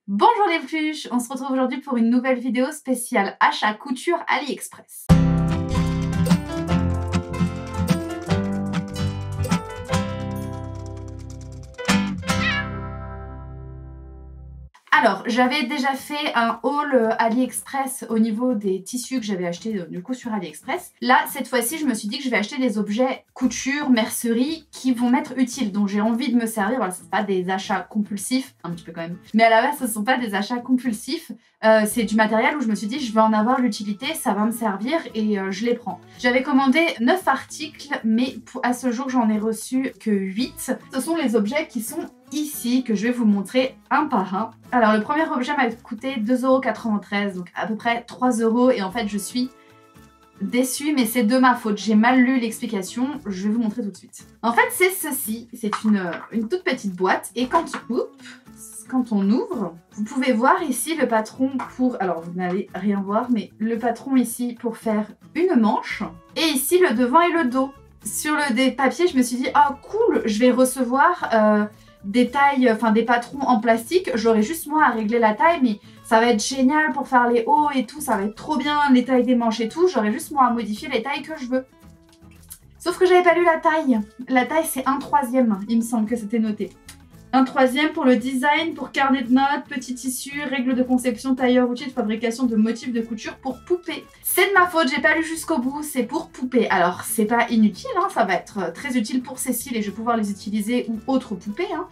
Bonjour les peluches, on se retrouve aujourd'hui pour une nouvelle vidéo spéciale achat couture AliExpress. Alors, j'avais déjà fait un haul AliExpress au niveau des tissus que j'avais achetés du coup sur AliExpress. Là, cette fois-ci, je me suis dit que je vais acheter des objets couture, mercerie qui vont m'être utiles, dont j'ai envie de me servir. Voilà, ce ne sont pas des achats compulsifs, un petit peu quand même. Mais à la base, ce ne sont pas des achats compulsifs. C'est du matériel où je me suis dit je vais en avoir l'utilité, ça va me servir et je les prends. J'avais commandé 9 articles, mais à ce jour, j'en ai reçu que 8. Ce sont les objets qui sont ici, que je vais vous montrer un par un. Alors le premier objet m'a coûté 2,93 €, donc à peu près 3 € et en fait je suis déçue, mais c'est de ma faute, j'ai mal lu l'explication, je vais vous montrer tout de suite. En fait c'est ceci, c'est une toute petite boîte et quand on ouvre, vous pouvez voir ici le patron pour, alors vous n'allez rien voir, mais le patron ici pour faire une manche et ici le devant et le dos. Sur le papier je me suis dit ah cool, je vais recevoir des tailles, enfin des patrons en plastique, j'aurai juste moi à régler la taille, mais ça va être génial pour faire les hauts et tout, ça va être trop bien, les tailles des manches et tout, j'aurai juste moi à modifier les tailles que je veux. Sauf que j'avais pas lu la taille. La taille c'est 1/3, il me semble que c'était noté. 1/3 pour le design, pour carnet de notes, petit tissu, règles de conception, tailleur, outil de fabrication de motifs de couture pour poupée. C'est de ma faute, j'ai pas lu jusqu'au bout, c'est pour poupée. Alors c'est pas inutile, hein, ça va être très utile pour Cécile et je vais pouvoir les utiliser ou autres poupées. Hein.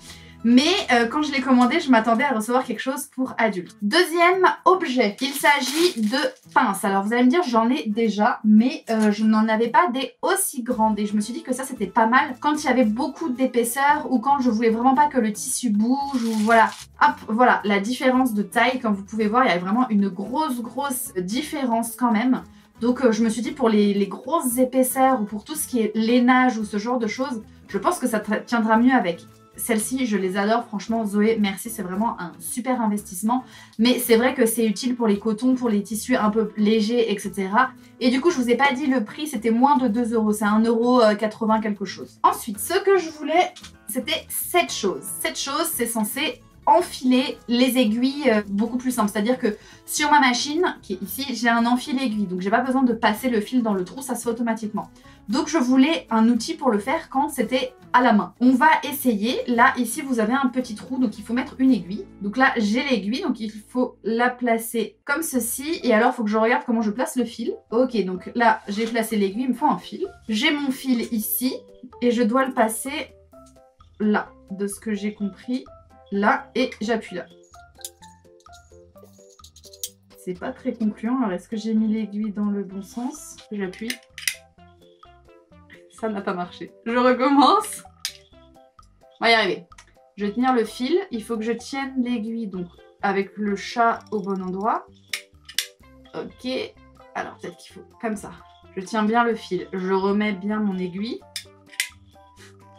Mais quand je l'ai commandé, je m'attendais à recevoir quelque chose pour adultes. Deuxième objet, il s'agit de pinces. Alors vous allez me dire, j'en ai déjà, mais je n'en avais pas des aussi grandes. Et je me suis dit que ça, c'était pas mal quand il y avait beaucoup d'épaisseur ou quand je voulais vraiment pas que le tissu bouge ou voilà. Hop, voilà, la différence de taille, comme vous pouvez voir, il y a vraiment une grosse différence quand même. Donc je me suis dit pour les grosses épaisseurs ou pour tout ce qui est lainage ou ce genre de choses, je pense que ça tiendra mieux avec. Celles-ci, je les adore, franchement, Zoé, merci, c'est vraiment un super investissement. Mais c'est vrai que c'est utile pour les cotons, pour les tissus un peu légers, etc. Et du coup, je vous ai pas dit le prix, c'était moins de 2 €, c'est 1,80 € quelque chose. Ensuite, ce que je voulais, c'était cette chose. Cette chose, c'est censé enfiler les aiguilles beaucoup plus simple. C'est-à-dire que sur ma machine, qui est ici, j'ai un enfil aiguille. Donc j'ai pas besoin de passer le fil dans le trou, ça se fait automatiquement. Donc je voulais un outil pour le faire quand c'était à la main. On va essayer. Là, ici, vous avez un petit trou, donc il faut mettre une aiguille. Donc là, j'ai l'aiguille, donc il faut la placer comme ceci. Et alors, il faut que je regarde comment je place le fil. Ok, donc là, j'ai placé l'aiguille, il me faut un fil. J'ai mon fil ici et je dois le passer là, de ce que j'ai compris. Là, et j'appuie là. C'est pas très concluant. Alors, est-ce que j'ai mis l'aiguille dans le bon sens? J'appuie. Ça n'a pas marché. Je recommence. On va y arriver. Je vais tenir le fil. Il faut que je tienne l'aiguille donc avec le chat au bon endroit. Ok. Alors, peut-être qu'il faut comme ça. Je tiens bien le fil. Je remets bien mon aiguille.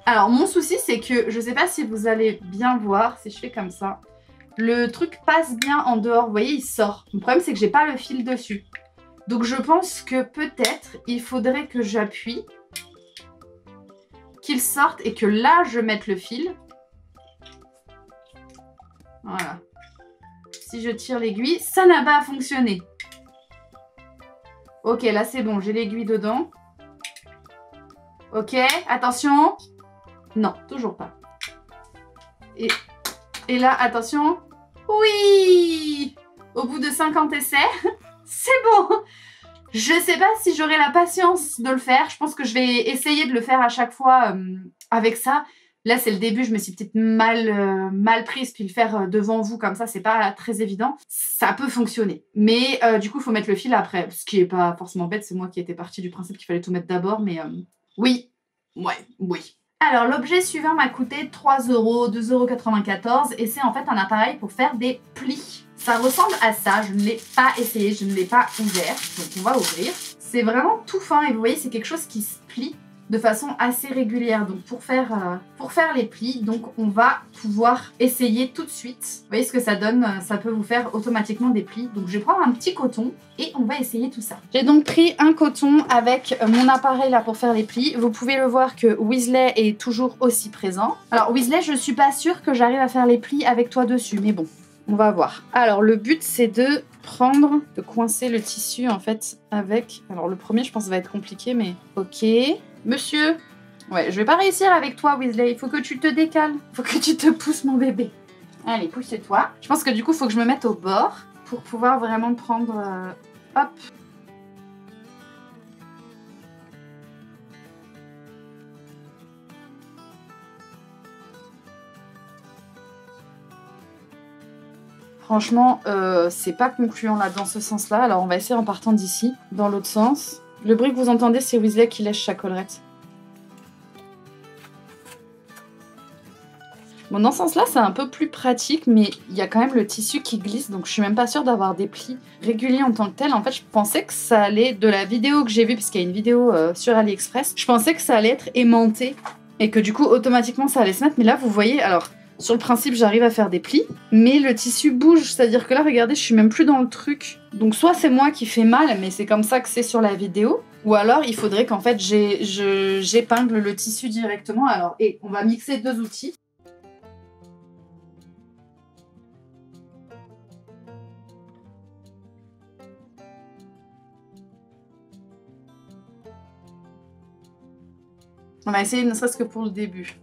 Alors mon souci c'est que je sais pas si vous allez bien voir si je fais comme ça. Le truc passe bien en dehors, vous voyez il sort. Le problème c'est que j'ai pas le fil dessus. Donc je pense que peut-être il faudrait que j'appuie, qu'il sorte et que là je mette le fil. Voilà. Si je tire l'aiguille, ça n'a pas fonctionné. Ok là c'est bon, j'ai l'aiguille dedans. Ok, attention. Non, toujours pas. Et là, attention. Oui! Au bout de 50 essais, c'est bon! Je sais pas si j'aurai la patience de le faire. Je pense que je vais essayer de le faire à chaque fois avec ça. Là, c'est le début. Je me suis peut-être mal prise. Puis le faire devant vous comme ça, c'est pas très évident. Ça peut fonctionner. Mais du coup, il faut mettre le fil après. Ce qui est pas forcément bête. C'est moi qui étais partie du principe qu'il fallait tout mettre d'abord. Mais oui. Ouais, oui. Alors l'objet suivant m'a coûté 3 €, 2,94 € et c'est en fait un appareil pour faire des plis. Ça ressemble à ça, je ne l'ai pas essayé, je ne l'ai pas ouvert, donc on va ouvrir. C'est vraiment tout fin et vous voyez c'est quelque chose qui se plie de façon assez régulière. Donc pour faire les plis, donc on va pouvoir essayer tout de suite. Vous voyez ce que ça donne, ça peut vous faire automatiquement des plis. Donc je vais prendre un petit coton et on va essayer tout ça. J'ai donc pris un coton avec mon appareil là pour faire les plis. Vous pouvez le voir que Weasley est toujours aussi présent. Alors Weasley, je suis pas sûre que j'arrive à faire les plis avec toi dessus, mais bon. On va voir. Alors le but c'est de coincer le tissu en fait avec... Alors le premier je pense va être compliqué mais... Ok. Monsieur. Ouais, je vais pas réussir avec toi Weasley, il faut que tu te décales. Il faut que tu te pousses mon bébé. Allez, pousse-toi. Je pense que du coup il faut que je me mette au bord pour pouvoir vraiment prendre... Hop. Franchement, c'est pas concluant là dans ce sens-là. Alors on va essayer en partant d'ici, dans l'autre sens. Le bruit que vous entendez, c'est Weasley qui lèche sa collerette. Bon, dans ce sens-là, c'est un peu plus pratique, mais il y a quand même le tissu qui glisse, donc je suis même pas sûre d'avoir des plis réguliers en tant que tel. En fait, je pensais que ça allait, de la vidéo que j'ai vue, puisqu'il y a une vidéo sur AliExpress, je pensais que ça allait être aimanté et que du coup, automatiquement, ça allait se mettre. Mais là, vous voyez, alors... Sur le principe, j'arrive à faire des plis, mais le tissu bouge, c'est-à-dire que là, regardez, je suis même plus dans le truc. Donc soit c'est moi qui fais mal, mais c'est comme ça que c'est sur la vidéo, ou alors il faudrait qu'en fait j'épingle le tissu directement. Alors, et on va mixer deux outils. On va essayer ne serait-ce que pour le début.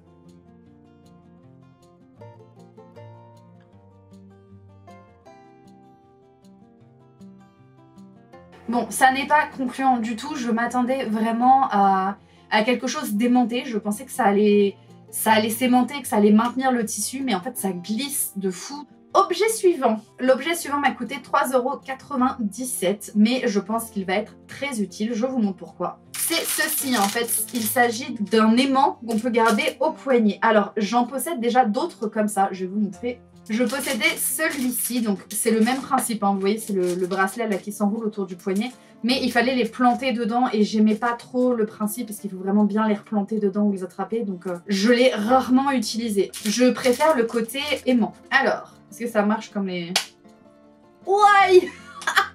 Bon, ça n'est pas concluant du tout, je m'attendais vraiment à quelque chose d'aimanté, je pensais que ça allait s'aimanter, que ça allait maintenir le tissu, mais en fait ça glisse de fou. Objet suivant. L'objet suivant m'a coûté 3,97 €, mais je pense qu'il va être très utile, je vous montre pourquoi. C'est ceci en fait, il s'agit d'un aimant qu'on peut garder au poignet. Alors j'en possède déjà d'autres comme ça, je vais vous montrer. Je possédais celui-ci, donc c'est le même principe, hein, vous voyez c'est le bracelet là qui s'enroule autour du poignet, mais il fallait les planter dedans et j'aimais pas trop le principe parce qu'il faut vraiment bien les replanter dedans ou les attraper, donc je l'ai rarement utilisé. Je préfère le côté aimant. Alors, est-ce que ça marche comme les... Ouaille.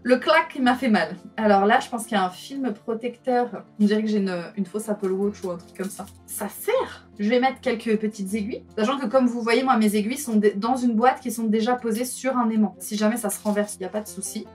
Le clac m'a fait mal. Alors là, je pense qu'il y a un film protecteur. On dirait que j'ai une fausse Apple Watch ou un truc comme ça. Ça sert. Je vais mettre quelques petites aiguilles. Sachant que comme vous voyez, moi, mes aiguilles sont dans une boîte qui sont déjà posées sur un aimant. Si jamais ça se renverse, il n'y a pas de souci.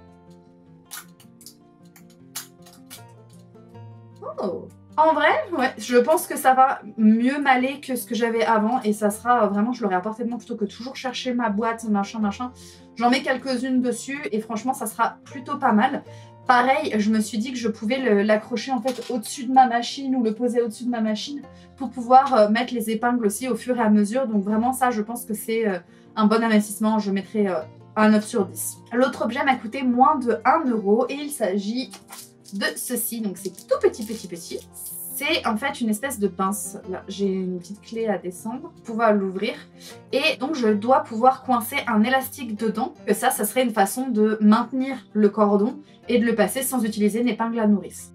Oh. En vrai, ouais, je pense que ça va mieux m'aller que ce que j'avais avant et ça sera vraiment, je l'aurais à portée de main plutôt que toujours chercher ma boîte, machin, machin. J'en mets quelques-unes dessus et franchement, ça sera plutôt pas mal. Pareil, je me suis dit que je pouvais l'accrocher en fait au-dessus de ma machine ou le poser au-dessus de ma machine pour pouvoir mettre les épingles aussi au fur et à mesure. Donc vraiment ça, je pense que c'est un bon investissement. Je mettrai un 9 sur 10. L'autre objet m'a coûté moins de 1 € et il s'agit de ceci. Donc c'est tout petit. C'est en fait une espèce de pince. Là, j'ai une petite clé à descendre pour pouvoir l'ouvrir. Et donc, je dois pouvoir coincer un élastique dedans. Que ça serait une façon de maintenir le cordon et de le passer sans utiliser une épingle à nourrice.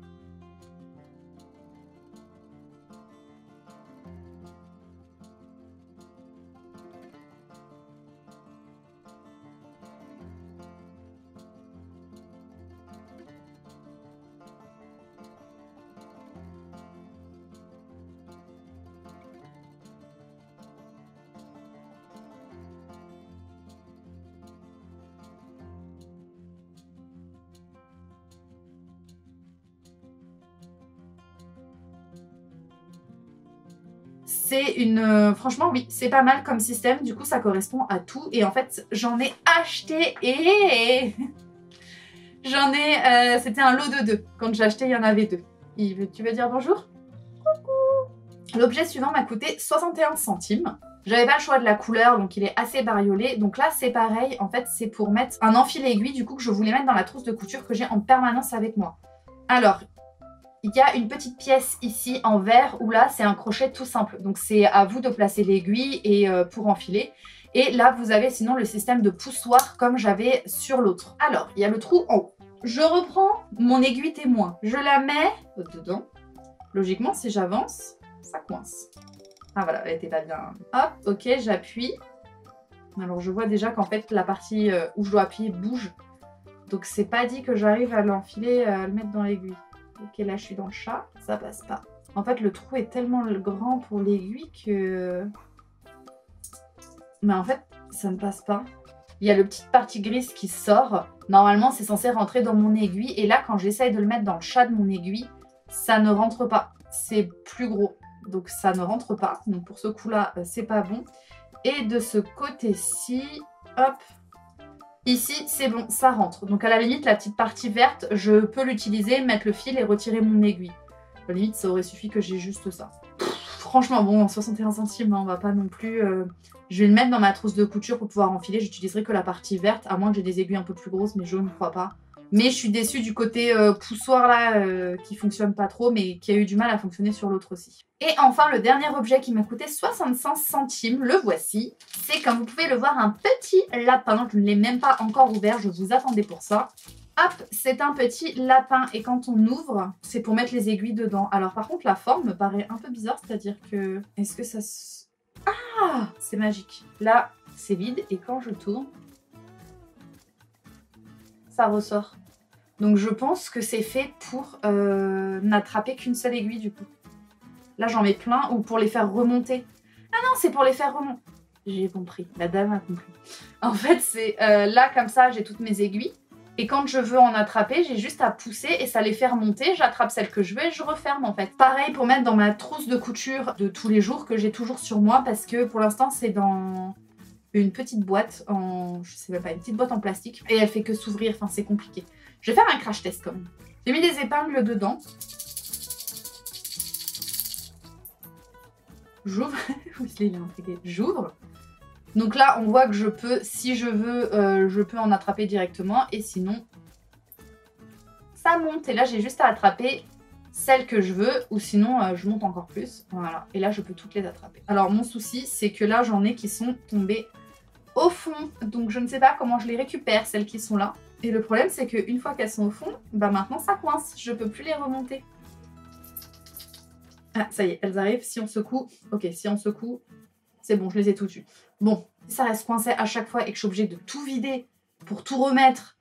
C'est une... franchement, oui, c'est pas mal comme système. Du coup, ça correspond à tout. Et en fait, j'en ai acheté et... j'en ai... c'était un lot de 2. Quand j'ai acheté, il y en avait 2. Tu veux dire bonjour? Coucou. L'objet suivant m'a coûté 61 centimes. J'avais pas le choix de la couleur, donc il est assez bariolé. Donc là, c'est pareil. En fait, c'est pour mettre un enfil aiguille, du coup, que je voulais mettre dans la trousse de couture que j'ai en permanence avec moi. Alors... il y a une petite pièce ici en verre où là c'est un crochet tout simple. Donc c'est à vous de placer l'aiguille et pour enfiler. Et là vous avez sinon le système de poussoir comme j'avais sur l'autre. Alors il y a le trou en haut. Je reprends mon aiguille témoin. Je la mets dedans. Logiquement si j'avance, ça coince. Ah voilà, elle était pas bien. Hop, ok, j'appuie. Alors je vois déjà qu'en fait la partie où je dois appuyer bouge. Donc c'est pas dit que j'arrive à l'enfiler, à le mettre dans l'aiguille. Ok, là je suis dans le chat, ça passe pas. En fait, le trou est tellement grand pour l'aiguille que... mais en fait, ça ne passe pas. il y a le petite partie grise qui sort. Normalement, c'est censé rentrer dans mon aiguille. Et là, quand j'essaye de le mettre dans le chat de mon aiguille, ça ne rentre pas. C'est plus gros. Donc, ça ne rentre pas. Donc, pour ce coup-là, c'est pas bon. Et de ce côté-ci, hop, ici, c'est bon, ça rentre. Donc, à la limite, la petite partie verte, je peux l'utiliser, mettre le fil et retirer mon aiguille. À la limite, ça aurait suffi que j'ai juste ça. Franchement, bon, 61 centimes, hein, on va pas non plus... Je vais le mettre dans ma trousse de couture pour pouvoir enfiler. J'utiliserai que la partie verte, à moins que j'ai des aiguilles un peu plus grosses, mais je ne crois pas. Mais je suis déçue du côté poussoir là, qui fonctionne pas trop, mais qui a eu du mal à fonctionner sur l'autre aussi. Et enfin, le dernier objet qui m'a coûté 65 centimes, le voici. C'est, comme vous pouvez le voir, un petit lapin. Je ne l'ai même pas encore ouvert, je vous attendais pour ça. Hop, c'est un petit lapin et quand on ouvre, c'est pour mettre les aiguilles dedans. Alors par contre, la forme me paraît un peu bizarre, c'est-à-dire que... Est-ce que ça se... Ah, c'est magique. Là, c'est vide et quand je tourne, ça ressort. Donc je pense que c'est fait pour n'attraper qu'une seule aiguille du coup. Là, j'en mets plein ou pour les faire remonter. Ah non, c'est pour les faire remonter. J'ai compris, la dame a compris. En fait, c'est là, comme ça, j'ai toutes mes aiguilles. Et quand je veux en attraper, j'ai juste à pousser et ça les fait remonter. J'attrape celle que je veux et je referme en fait. Pareil pour mettre dans ma trousse de couture de tous les jours que j'ai toujours sur moi parce que pour l'instant c'est dans une petite boîte en... je sais même pas, une petite boîte en plastique. Et elle fait que s'ouvrir, enfin c'est compliqué. Je vais faire un crash test quand même. J'ai mis des épingles dedans. J'ouvre. Il est intrigué. J'ouvre. Donc là, on voit que je peux, si je veux, je peux en attraper directement. Et sinon, ça monte. Et là, j'ai juste à attraper celle que je veux. Ou sinon, je monte encore plus. Voilà. Et là, je peux toutes les attraper. Alors, mon souci, c'est que là, j'en ai qui sont tombées au fond. Donc, je ne sais pas comment je les récupère, celles qui sont là. Et le problème, c'est qu'une fois qu'elles sont au fond, bah maintenant, ça coince. Je peux plus les remonter. Ah, ça y est, elles arrivent. Si on secoue... Ok, si on secoue... C'est bon, je les ai toutes eues. Bon, si ça reste coincé à chaque fois et que je suis obligée de tout vider pour tout remettre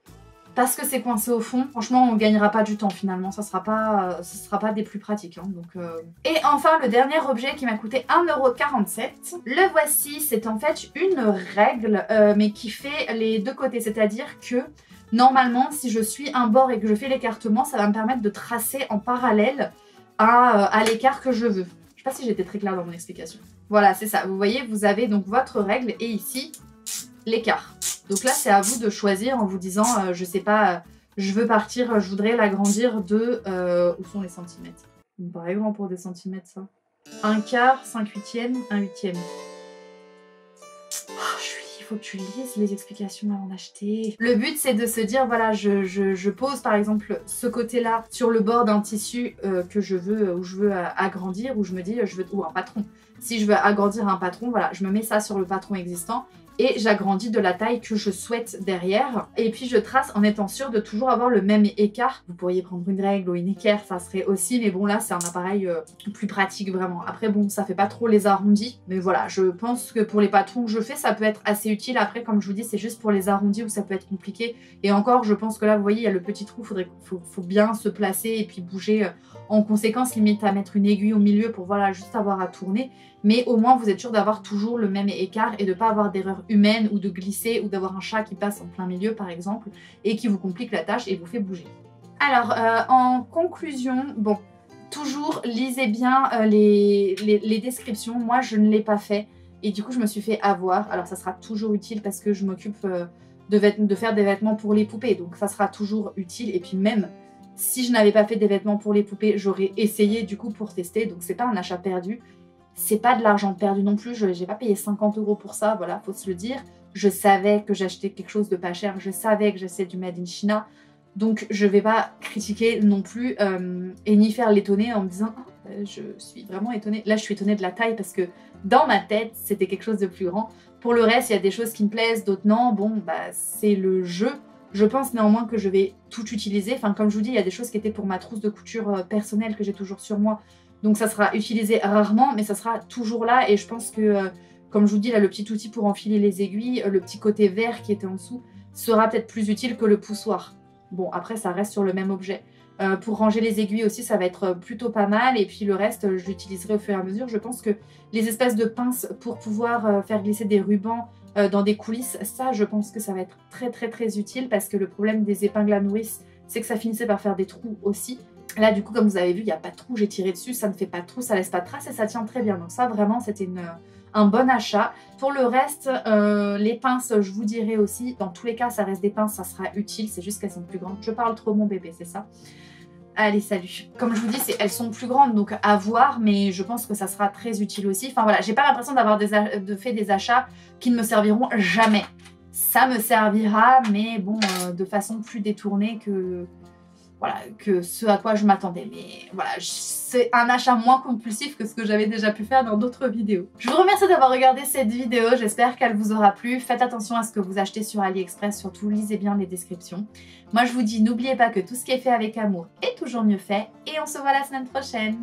parce que c'est coincé au fond, franchement, on gagnera pas du temps finalement. Ça sera pas des plus pratiques. Hein, donc, Et enfin, le dernier objet qui m'a coûté 1,47 €. Le voici, c'est en fait une règle, mais qui fait les deux côtés. C'est-à-dire que normalement, si je suis un bord et que je fais l'écartement, ça va me permettre de tracer en parallèle à l'écart que je veux. Je sais pas si j'étais très claire dans mon explication. Voilà, c'est ça. Vous voyez, vous avez donc votre règle et ici, l'écart. Donc là, c'est à vous de choisir en vous disant, je sais pas, je veux partir, je voudrais l'agrandir de... où sont les centimètres? Ça me paraît grand pour des centimètres, ça. 1/4, 5/8, 1/8. Il faut que tu lises les explications avant d'acheter. Le but, c'est de se dire, voilà, je pose par exemple ce côté-là sur le bord d'un tissu que je veux, où je veux agrandir, où je me dis, ou un patron. Si je veux agrandir un patron, voilà, je me mets ça sur le patron existant et j'agrandis de la taille que je souhaite derrière. Et puis je trace en étant sûre de toujours avoir le même écart. Vous pourriez prendre une règle ou une équerre, ça serait aussi, mais bon là c'est un appareil plus pratique vraiment. Après bon, ça fait pas trop les arrondis, mais voilà, je pense que pour les patrons que je fais, ça peut être assez utile. Après comme je vous dis, c'est juste pour les arrondis où ça peut être compliqué. Et encore, je pense que là, vous voyez, il y a le petit trou, faut bien se placer et puis bouger en conséquence, limite à mettre une aiguille au milieu pour voilà, juste avoir à tourner. Mais au moins, vous êtes sûr d'avoir toujours le même écart et de ne pas avoir d'erreur humaine ou de glisser ou d'avoir un chat qui passe en plein milieu, par exemple, et qui vous complique la tâche et vous fait bouger. Alors, en conclusion, bon, toujours lisez bien les descriptions. Moi, je ne l'ai pas fait et du coup, je me suis fait avoir. Alors, ça sera toujours utile parce que je m'occupe de faire des vêtements pour les poupées. Donc, ça sera toujours utile. Et puis même, si je n'avais pas fait des vêtements pour les poupées, j'aurais essayé du coup pour tester. Donc, c'est pas un achat perdu. C'est pas de l'argent perdu non plus, je n'ai pas payé 50 € pour ça, voilà, faut se le dire. Je savais que j'achetais quelque chose de pas cher, je savais que j'achetais du Made in China, donc je vais pas critiquer non plus et ni faire l'étonner en me disant oh, je suis vraiment étonnée. Là, je suis étonnée de la taille parce que dans ma tête, c'était quelque chose de plus grand. Pour le reste, il y a des choses qui me plaisent, d'autres non. Bon, bah c'est le jeu. Je pense néanmoins que je vais tout utiliser. Enfin, comme je vous dis, il y a des choses qui étaient pour ma trousse de couture personnelle que j'ai toujours sur moi. Donc ça sera utilisé rarement, mais ça sera toujours là. Et je pense que, comme je vous dis, là, le petit outil pour enfiler les aiguilles, le petit côté vert qui était en dessous, sera peut-être plus utile que le poussoir. Bon, après, ça reste sur le même objet. Pour ranger les aiguilles aussi, ça va être plutôt pas mal. Et puis le reste, je l'utiliserai au fur et à mesure. Je pense que les espèces de pinces pour pouvoir faire glisser des rubans dans des coulisses. Ça, je pense que ça va être très très très utile parce que le problème des épingles à nourrice, c'est que ça finissait par faire des trous aussi. Là, du coup, comme vous avez vu, il n'y a pas de trou, j'ai tiré dessus, ça ne fait pas de trou, ça laisse pas de traces et ça tient très bien. Donc ça, vraiment, c'était un bon achat. Pour le reste, les pinces, je vous dirai aussi, dans tous les cas, ça reste des pinces, ça sera utile, c'est juste qu'elles sont plus grandes. Je parle trop, mon bébé, c'est ça? Allez, salut. Comme je vous dis, elles sont plus grandes, donc à voir, mais je pense que ça sera très utile aussi. Enfin voilà, j'ai pas l'impression d'avoir fait des achats qui ne me serviront jamais. Ça me servira, mais bon, de façon plus détournée que... Voilà, que ce à quoi je m'attendais. Mais voilà, c'est un achat moins compulsif que ce que j'avais déjà pu faire dans d'autres vidéos. Je vous remercie d'avoir regardé cette vidéo, j'espère qu'elle vous aura plu. Faites attention à ce que vous achetez sur AliExpress, surtout lisez bien les descriptions. Moi je vous dis, n'oubliez pas que tout ce qui est fait avec amour est toujours mieux fait, et on se voit la semaine prochaine.